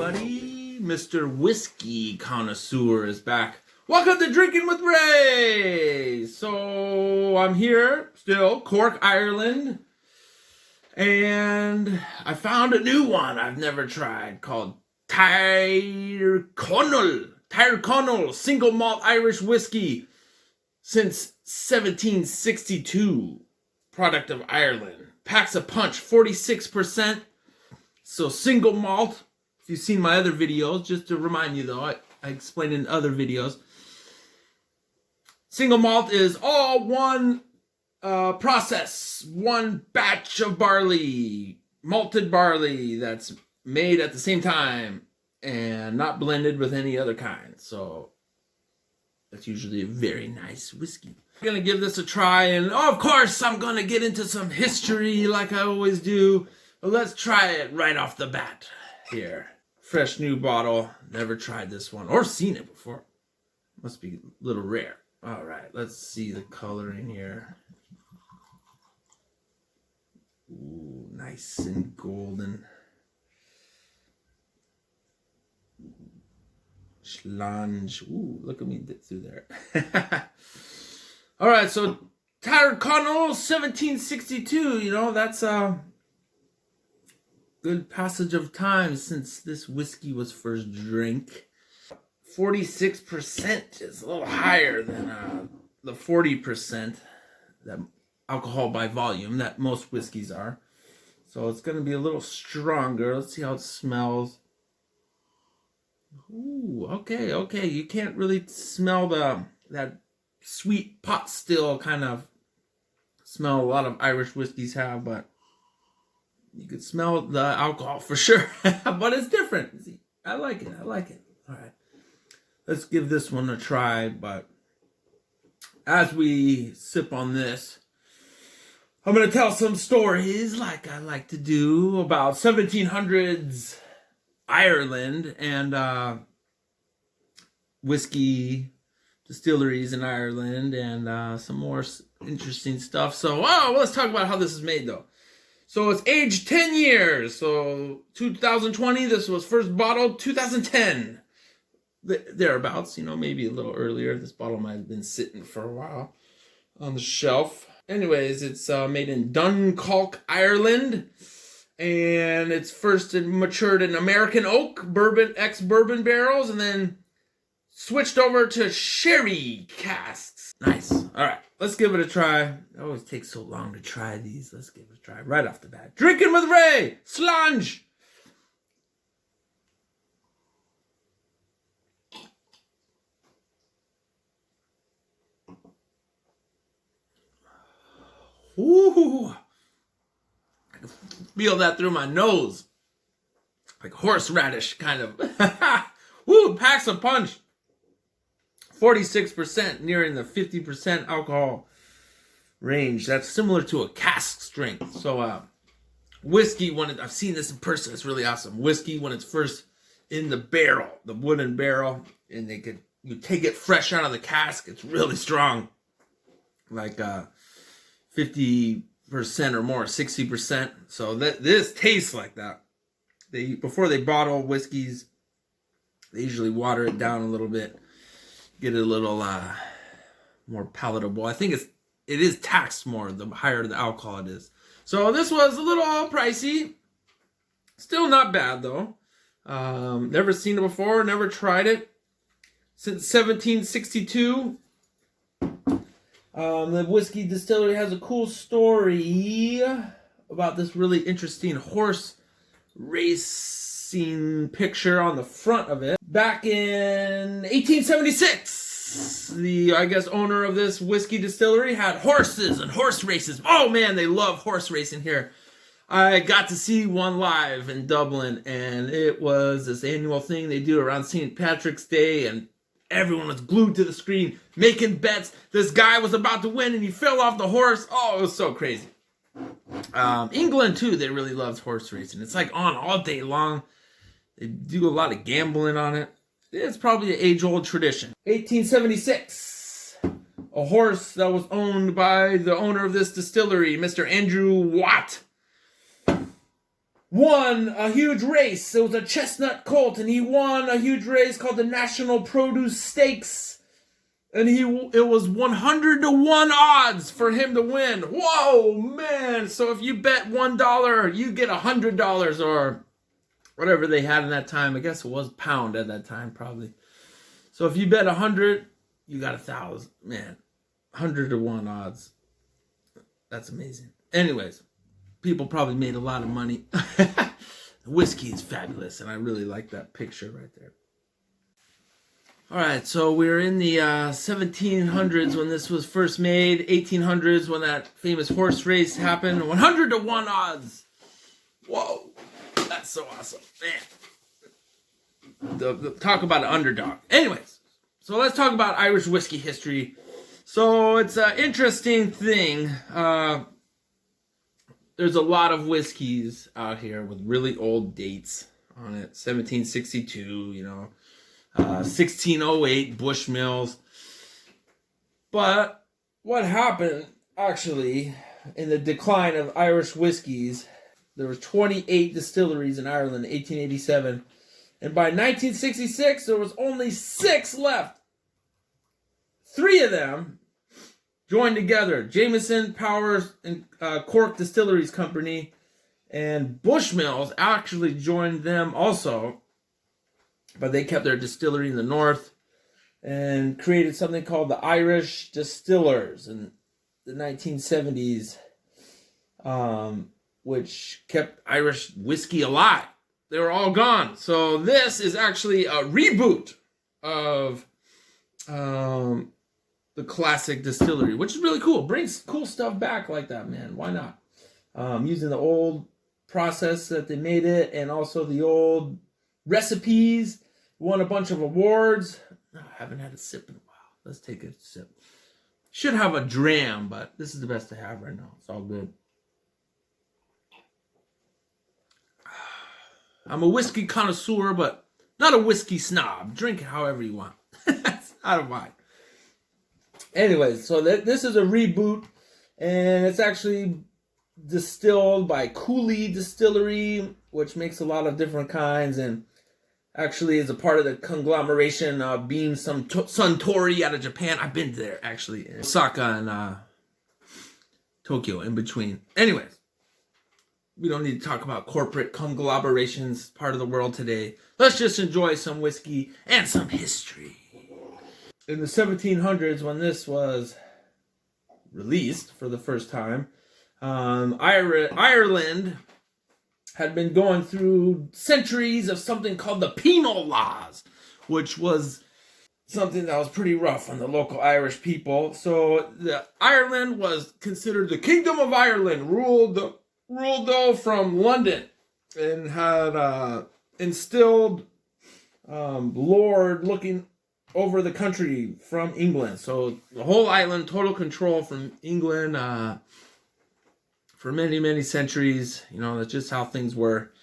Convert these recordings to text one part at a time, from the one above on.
everybody. Mr. Whiskey Connoisseur is back. Welcome to Drinking with Ray. So I'm here still, Cork, Ireland. And I found a new one I've never tried called Tryconnell Single Malt Irish Whiskey since 1762. Product of Ireland. Packs a punch, 46%. So single malt, if you've seen my other videos, just to remind you though, I explained in other videos. Single malt is all one process, one batch of barley, malted barley that's made at the same time and not blended with any other kind. So that's usually a very nice whiskey. I'm gonna give this a try, and of course I'm gonna get into some history like I always do. But let's try it right off the bat here. Fresh new bottle. Never tried this one or seen it before. Must be a little rare. All right, let's see the coloring here. Ooh, nice and golden. Schlange. Ooh, look at me dip through there. All right, so Tryconnell 1762. You know, that's good passage of time since this whiskey was first drank. 46% is a little higher than the 40% that alcohol by volume that most whiskeys are. So it's going to be a little stronger. Let's see how it smells. Ooh, okay. You can't really smell that sweet pot still kind of smell a lot of Irish whiskeys have, but you could smell the alcohol for sure. But it's different. See, I like it. All right. Let's give this one a try. But as we sip on this, I'm going to tell some stories like I like to do about 1700s Ireland and whiskey distilleries in Ireland and some more interesting stuff. So, let's talk about how this is made though. So it's aged 10 years. So 2020, this was first bottled 2010. Thereabouts, maybe a little earlier. This bottle might have been sitting for a while on the shelf. Anyways, it's made in Dunkirk, Ireland. And it's first matured in American oak, ex-bourbon barrels, and then switched over to sherry casks. Nice. All right, let's give it a try. It always takes so long to try these. Let's give it a try right off the bat. Drinking with Ray. Slange. Ooh. I can feel that through my nose. Like horseradish, kind of. Woo, packs a punch. 46%, nearing the 50% alcohol range. That's similar to a cask strength. So, whiskey, I've seen this in person, it's really awesome. Whiskey, when it's first in the barrel, the wooden barrel, and you take it fresh out of the cask, it's really strong. Like 50% or more, 60%. So this tastes like that. Before they bottle whiskeys, they usually water it down a little bit. Get it a little more palatable. I think it is taxed more the higher the alcohol it is. So this was a little pricey. Still not bad though. Never seen it before. Never tried it since 1762. The whiskey distillery has a cool story about this really interesting horse racing picture on the front of it. Back in 1876, the owner of this whiskey distillery had horses and horse races. Oh man, they love horse racing here. I got to see one live in Dublin, and it was this annual thing they do around St. Patrick's Day, and everyone was glued to the screen, making bets. This guy was about to win, and he fell off the horse. Oh, it was so crazy. England, too, they really loved horse racing. It's like on all day long. They do a lot of gambling on it. It's probably an age-old tradition. 1876. A horse that was owned by the owner of this distillery, Mr. Andrew Watt. won a huge race. It was a chestnut colt, and he won a huge race called the National Produce Stakes. And it was 100 to 1 odds for him to win. Whoa, man. So if you bet $1, you get $100 or whatever they had in that time. I guess it was pound at that time, probably. So if you bet 100, you got 1,000. Man, 100 to 1 odds. That's amazing. Anyways, people probably made a lot of money. Whiskey is fabulous, and I really like that picture right there. All right, so we're in the 1700s when this was first made, 1800s when that famous horse race happened, 100 to 1 odds. Whoa, that's so awesome, man. Talk about an underdog. Anyways, so let's talk about Irish whiskey history. So it's an interesting thing. There's a lot of whiskeys out here with really old dates on it. 1762, 1608 Bushmills. But what happened actually in the decline of Irish whiskeys, there was 28 distilleries in Ireland in 1887, and by 1966 there was only 6 left. 3 of them joined together: Jameson, Powers, and Cork Distilleries Company, and Bushmills actually joined them also. But they kept their distillery in the north and created something called the Irish Distillers in the 1970s, which kept Irish whiskey alive. They were all gone. So this is actually a reboot of the classic distillery, which is really cool. Brings cool stuff back like that, man. Why not? Using the old process that they made it, and also the old recipes. Won a bunch of awards. I haven't had a sip in a while. Let's take a sip. Should have a dram, but this is the best I have right now. It's all good. I'm a whiskey connoisseur, but not a whiskey snob. Drink it however you want. That's out of mine. Anyways, so this is a reboot, and it's actually distilled by Cooley Distillery, which makes a lot of different kinds, and actually is a part of the conglomeration of Beam Suntory out of Japan. I've been there, actually, in Osaka and Tokyo, in between. Anyways, we don't need to talk about corporate conglomerations, part of the world today. Let's just enjoy some whiskey and some history. In the 1700s, when this was released for the first time, Ireland had been going through centuries of something called the Penal laws, which was something that was pretty rough on the local Irish people. So Ireland was considered the Kingdom of Ireland, ruled though from London, and had instilled lord looking over the country from England. So the whole island, total control from England, for many, many centuries. That's just how things were.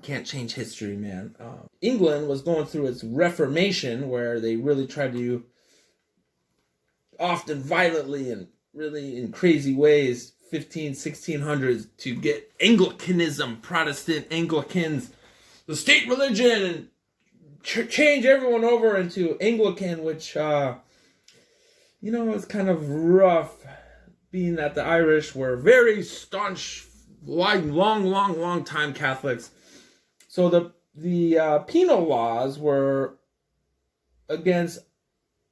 Can't change history, man. England was going through its Reformation, where they really tried to, often violently and really in crazy ways, 1600s, to get Anglicanism, Protestant Anglicans, the state religion, and change everyone over into Anglican, which, is kind of rough, being that the Irish were very staunch, long time Catholics. So the penal laws were against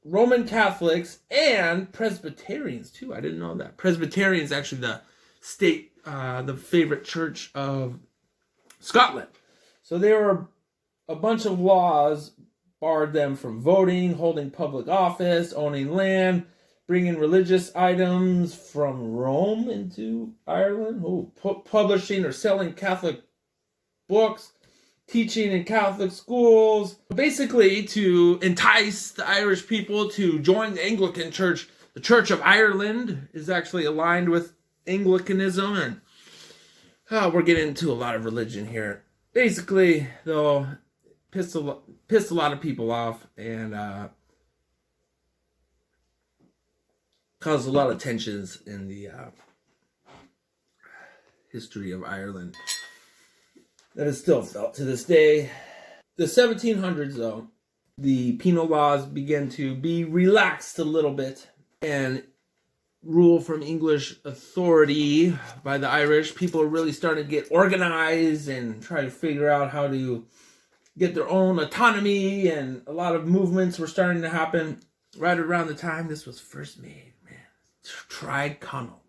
Roman Catholics and Presbyterians too. I didn't know that. Presbyterians actually the favorite church of Scotland. So there were a bunch of laws barred them from voting, holding public office, owning land, bringing religious items from Rome into Ireland, publishing or selling Catholic books, teaching in Catholic schools, basically to entice the Irish people to join the Anglican Church. The Church of Ireland is actually aligned with Anglicanism, and we're getting into a lot of religion here. Basically, though, pissed a lot of people off, and caused a lot of tensions in the history of Ireland. that is still felt to this day. The 1700s, though, the penal laws began to be relaxed a little bit, and rule from English authority by the Irish. People are really starting to get organized and try to figure out how to get their own autonomy, and a lot of movements were starting to happen right around the time this was first made. Man, Tryconnell.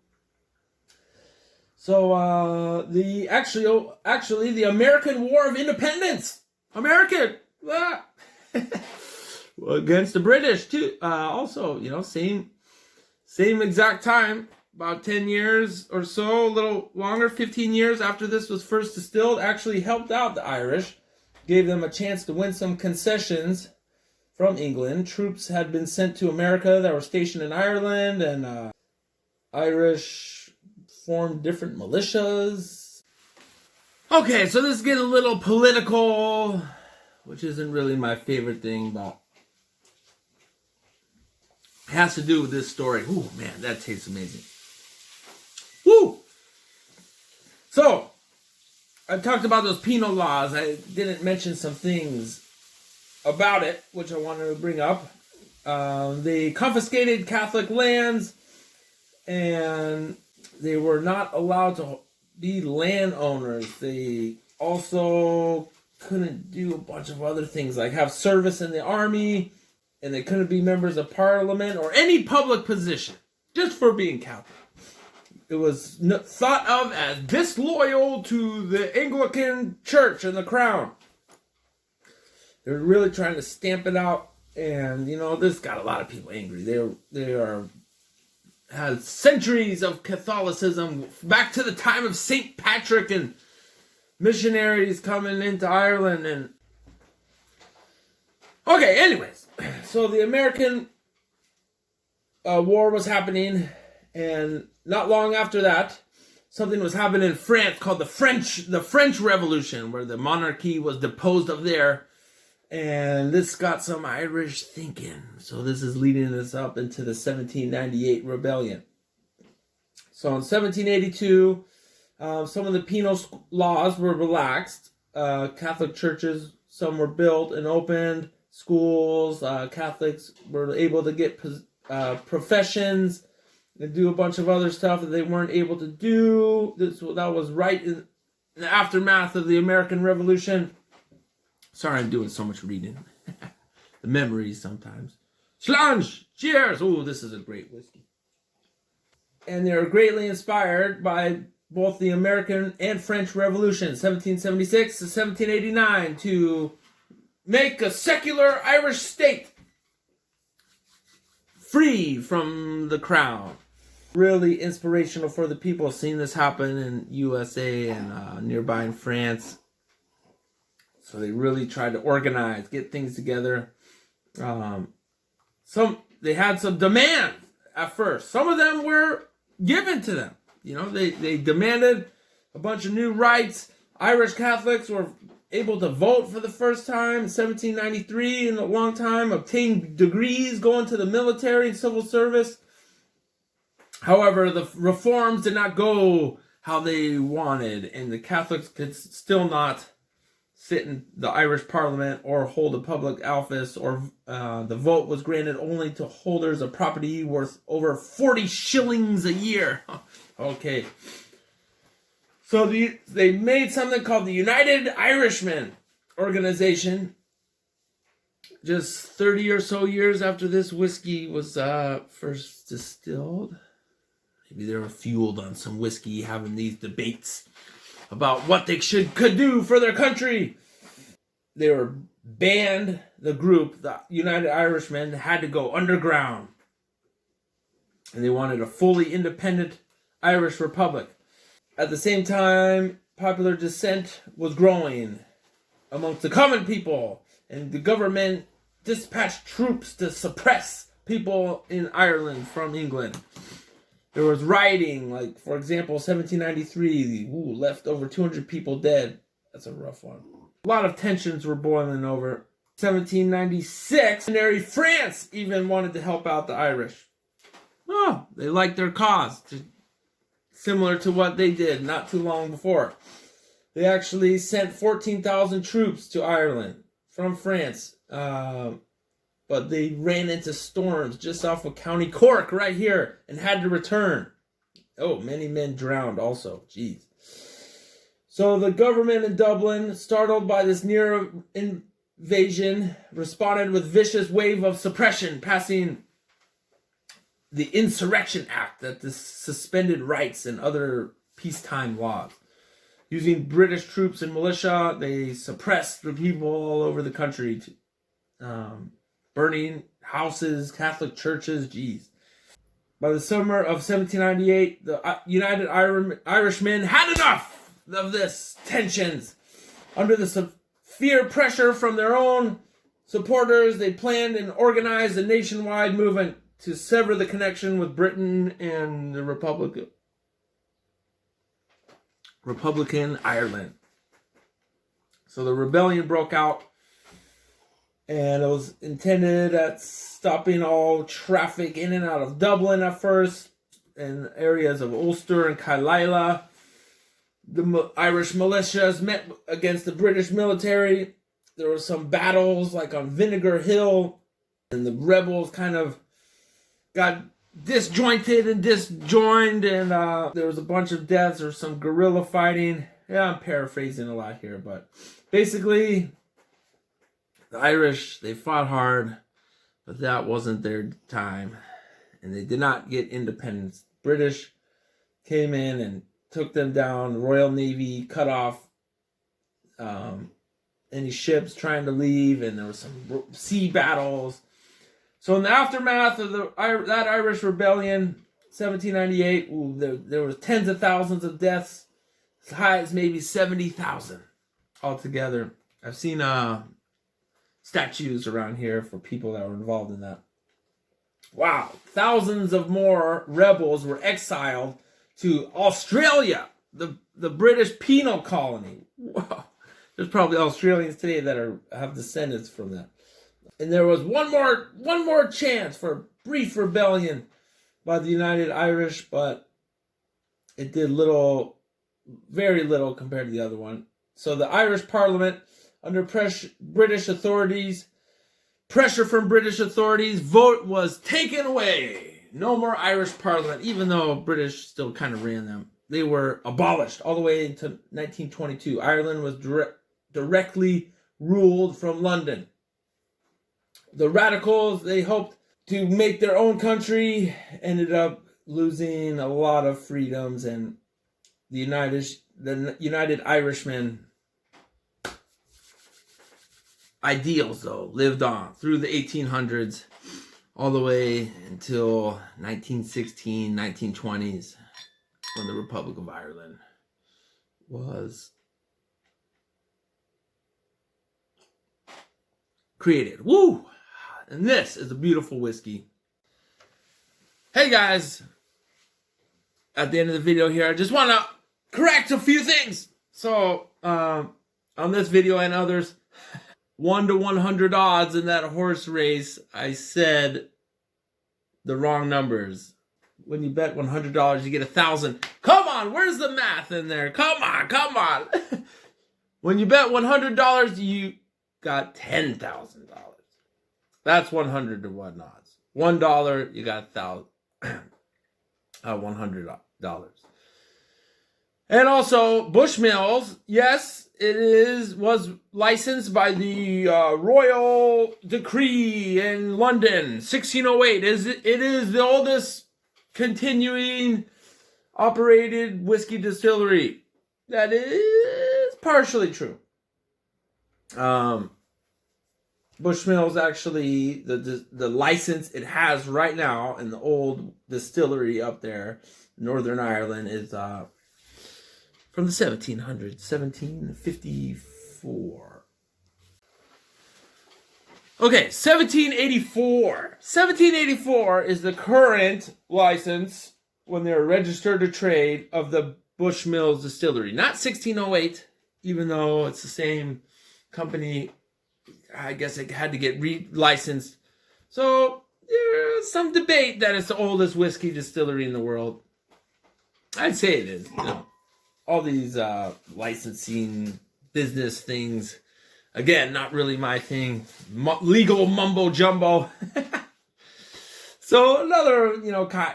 So the American War of Independence, American against the British too. Also, same exact time, about 10 years or so, a little longer, 15 years after this was first distilled, actually helped out the Irish, gave them a chance to win some concessions from England. Troops had been sent to America that were stationed in Ireland, and Irish formed different militias. Okay, so this is getting a little political, which isn't really my favorite thing, but it has to do with this story. Ooh, man, that tastes amazing. Woo! So, I talked about those penal laws. I didn't mention some things about it, which I wanted to bring up. They confiscated Catholic lands, and they were not allowed to be landowners. They also couldn't do a bunch of other things, like have service in the army, and they couldn't be members of parliament or any public position, just for being Catholic. It was thought of as disloyal to the Anglican Church and the crown. They were really trying to stamp it out, and this got a lot of people angry. They had centuries of Catholicism back to the time of St. Patrick and missionaries coming into Ireland. And okay, anyways, so the American War was happening, and not long after that, something was happening in France called the French Revolution, where the monarchy was deposed of there, and this got some Irish thinking. So this is leading us up into the 1798 rebellion. So in 1782, some of the penal laws were relaxed. Catholic churches, some were built and opened. Schools, Catholics were able to get professions and do a bunch of other stuff that they weren't able to do. That was right in the aftermath of the American Revolution. Sorry, I'm doing so much reading. The memories sometimes. Schlange! Cheers! Oh, this is a great whiskey. And they were greatly inspired by both the American and French Revolution, 1776 to 1789, to make a secular Irish state free from the crown. Really inspirational for the people. Seeing this happen in USA and nearby in France. So they really tried to organize, get things together. They had some demands at first. Some of them were given to them. They demanded a bunch of new rights. Irish Catholics were able to vote for the first time in 1793 in a long time, obtain degrees, go into the military and civil service. However, the reforms did not go how they wanted, and the Catholics could still not sit in the Irish Parliament or hold a public office, or the vote was granted only to holders of property worth over 40 shillings a year. Okay. So they made something called the United Irishmen organization just 30 or so years after this whiskey was first distilled. Maybe they were fueled on some whiskey, having these debates about what they could do for their country. They were banned. The group, the United Irishmen, had to go underground. And they wanted a fully independent Irish Republic. At the same time, popular dissent was growing amongst the common people, and the government dispatched troops to suppress people in Ireland from England. There was rioting, like, for example, 1793, left over 200 people dead. That's a rough one. A lot of tensions were boiling over. 1796, France even wanted to help out the Irish. Oh, they liked their cause, similar to what they did not too long before. They actually sent 14,000 troops to Ireland from France. But they ran into storms just off of County Cork right here and had to return. Oh, many men drowned also. Jeez. So the government in Dublin, startled by this near invasion, responded with vicious wave of suppression, passing the Insurrection Act that suspended rights and other peacetime laws. Using British troops and militia, they suppressed the people all over the country, burning houses, Catholic churches. Jeez. By the summer of 1798, the United Irishmen had enough of this tensions. Under the severe pressure from their own supporters, they planned and organized a nationwide movement to sever the connection with Britain and the Republican Ireland. So the rebellion broke out, and it was intended at stopping all traffic in and out of Dublin at first, and areas of Ulster and Killala. The Irish militias met against the British military. There were some battles like on Vinegar Hill, and the rebels kind of got disjointed and disjoined, and there was a bunch of deaths or some guerrilla fighting. Yeah, I'm paraphrasing a lot here, but basically the Irish, they fought hard, but that wasn't their time, and they did not get independence. British came in and took them down. The Royal Navy cut off any ships trying to leave, and there were some sea battles. So in the aftermath of that Irish rebellion, 1798, there was tens of thousands of deaths, as high as maybe 70,000 altogether. I've seen statues around here for people that were involved in that. Wow, thousands of more rebels were exiled to Australia, the British penal colony. Wow. There's probably Australians today that have descendants from that. And there was one more chance for a brief rebellion by the United Irish, but it did very little compared to the other one. So the Irish Parliament, under pressure from British authorities, vote was taken away. No more Irish Parliament, even though British still kind of ran them. They were abolished all the way into 1922. Ireland was directly ruled from London. The radicals, they hoped to make their own country, ended up losing a lot of freedoms, and the United Irishmen ideals, though, lived on through the 1800s all the way until 1916, 1920s, when the Republic of Ireland was created. Woo! And this is a beautiful whiskey. Hey guys, at the end of the video here, I just want to correct a few things. So, on this video and others, 1 to 100 odds in that horse race, I said the wrong numbers. When you bet $100, you get 1,000. Come on, where's the math in there? Come on. When you bet $100, you got $10,000. That's 100 to 1 odds. $1, you got $100. And also, Bushmills, yes, was licensed by the Royal Decree in London, 1608. It is the oldest continuing operated whiskey distillery. That is partially true. Bushmills, actually, the license it has right now in the old distillery up there, Northern Ireland, is from the 1700s, 1754. Okay, 1784. 1784 is the current license when they're registered to trade of the Bushmills distillery. Not 1608, even though it's the same company. I guess it had to get licensed. So there's some debate that it's the oldest whiskey distillery in the world. I'd say it is. all these licensing business things. Again, not really my thing. Legal mumbo jumbo. So another,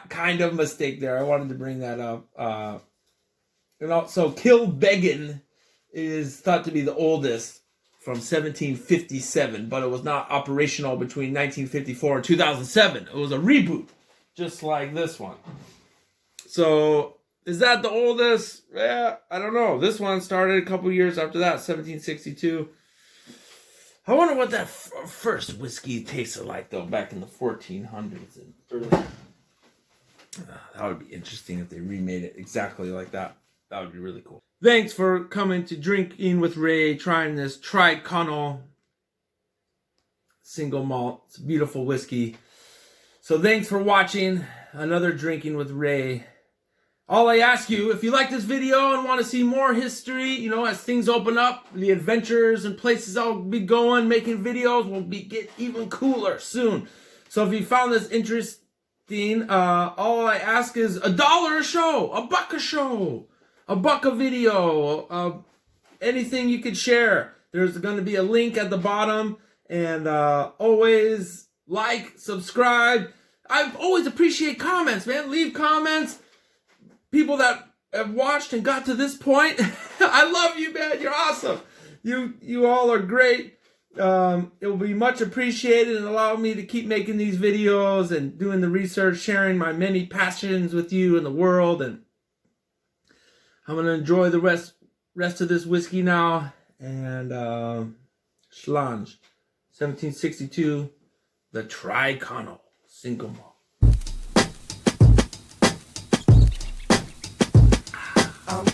kind of mistake there. I wanted to bring that up. So Kilbeggan is thought to be the oldest from 1757, but it was not operational between 1954 and 2007. It was a reboot, just like this one. So is that the oldest? Yeah, I don't know. This one started a couple years after that, 1762. I wonder what that first whiskey tasted like, though, back in the 1400s and early. That would be interesting if they remade it exactly like that. That would be really cool. Thanks for coming to Drinking with Ray, trying this Tryconnell Single Malt. It's a beautiful whiskey. So thanks for watching another Drinking with Ray. All I ask you, if you like this video and want to see more history, as things open up, the adventures and places I'll be going, making videos will get even cooler soon. So if you found this interesting, all I ask is $1 a show, $1 a show, $1 a video, anything you could share. There's going to be a link at the bottom, and always like, subscribe. I always appreciate comments, man. Leave comments. People that have watched and got to this point, I love you, man. You're awesome. You all are great. It will be much appreciated and allow me to keep making these videos and doing the research, sharing my many passions with you in the world. And I'm going to enjoy the rest of this whiskey now. And Schlange, 1762, the Tryconnell Single Malt. I'm